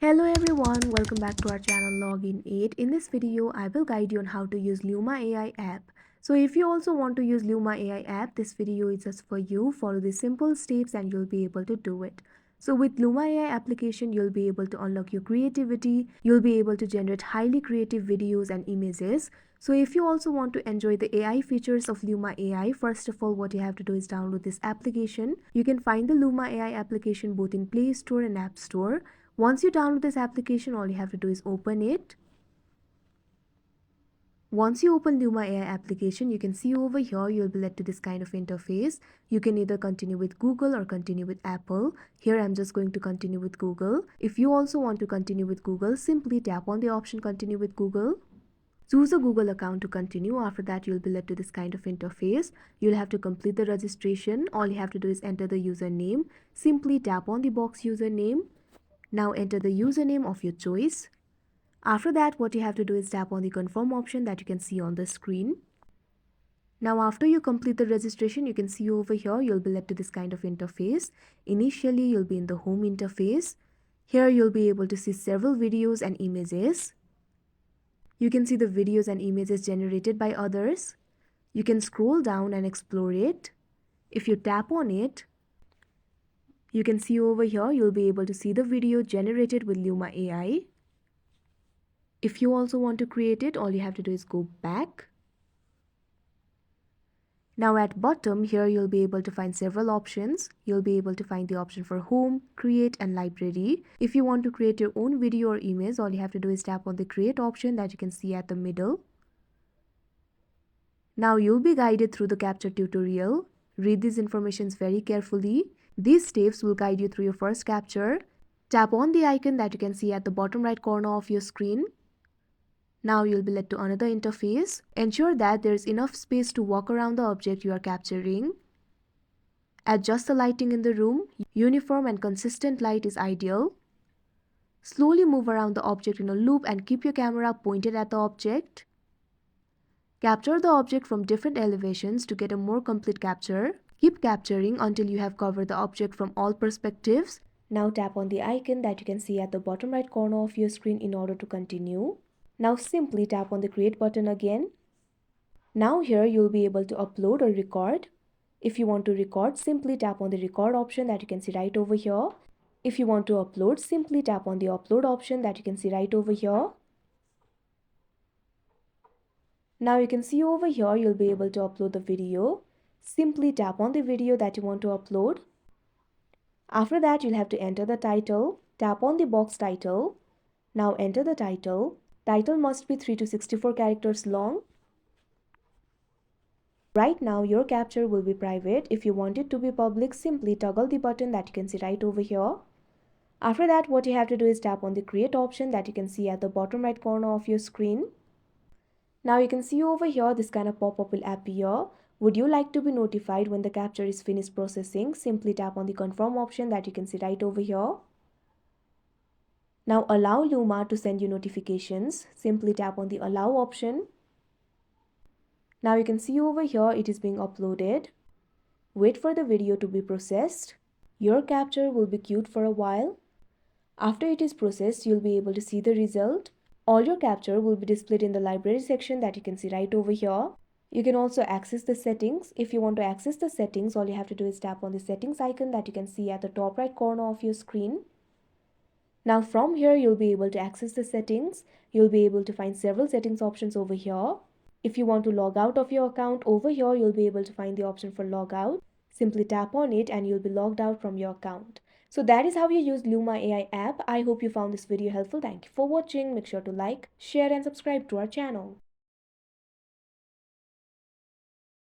Hello everyone, welcome back to our channel Login 8. In this video, I will guide you on how to use Luma AI app. So if you also want to use Luma AI app, this video is just for you. Follow the simple steps and you'll be able to do it. So with Luma AI application, you'll be able to unlock your creativity. You'll be able to generate highly creative videos and images. So if you also want to enjoy the AI features of Luma AI, first of all, what you have to do is download this application. You can find the Luma AI application both in Play Store and App Store. Once you download this application, all you have to do is open it. Once you open Luma AI application, you can see over here you'll be led to this kind of interface. You can either continue with Google or continue with Apple. Here I'm just going to continue with Google. If you also want to continue with Google, simply tap on the option continue with Google. Choose a Google account to continue. After that, you'll be led to this kind of interface. You'll have to complete the registration. All you have to do is enter the username. Simply tap on the box username. Now enter the username of your choice. After that, what you have to do is tap on the confirm option that you can see on the screen. Now after you complete the registration, you can see over here you'll be led to this kind of interface. Initially, you'll be in the home interface. Here you'll be able to see several videos and images. You can see the videos and images generated by others. You can scroll down and explore it. If you tap on it, you can see over here you'll be able to see the video generated with Luma AI. If you also want to create it, all you have to do is go back. Now at bottom here you'll be able to find several options. You'll be able to find the option for home, create and library. If you want to create your own video or image, all you have to do is tap on the create option that you can see at the middle. Now you'll be guided through the capture tutorial. Read these informations very carefully. These steps will guide you through your first capture. Tap on the icon that you can see at the bottom right corner of your screen. Now you'll be led to another interface. Ensure that there is enough space to walk around the object you are capturing. Adjust the lighting in the room. Uniform and consistent light is ideal. Slowly move around the object in a loop and keep your camera pointed at the object. Capture the object from different elevations to get a more complete capture. Keep capturing until you have covered the object from all perspectives. Now tap on the icon that you can see at the bottom right corner of your screen in order to continue. Now simply tap on the create button again. Now here you'll be able to upload or record. If you want to record, simply tap on the record option that you can see right over here. If you want to upload, simply tap on the upload option that you can see right over here. Now you can see over here you'll be able to upload the video. Simply tap on the video that you want to upload. After that, you'll have to enter the title. Tap on the box title. Now enter the title. Title must be 3 to 64 characters long. Right now, your capture will be private. If you want it to be public, simply toggle the button that you can see right over here. After that, what you have to do is tap on the create option that you can see at the bottom right corner of your screen. Now you can see over here this kind of pop-up will appear. Would you like to be notified when the capture is finished processing? Simply tap on the confirm option that you can see right over here. Now allow Luma to send you notifications. Simply tap on the allow option. Now you can see over here it is being uploaded. Wait for the video to be processed. Your capture will be queued for a while. After it is processed, you'll be able to see the result. All your capture will be displayed in the library section that you can see right over here. You can also access the settings. If you want to access the settings, all you have to do is tap on the settings icon that you can see at the top right corner of your screen. Now from here, you'll be able to access the settings. You'll be able to find several settings options over here. If you want to log out of your account, over here, you'll be able to find the option for log out. Simply tap on it and you'll be logged out from your account. So that is how you use Luma AI app. I hope you found this video helpful. Thank you for watching. Make sure to like, share and subscribe to our channel.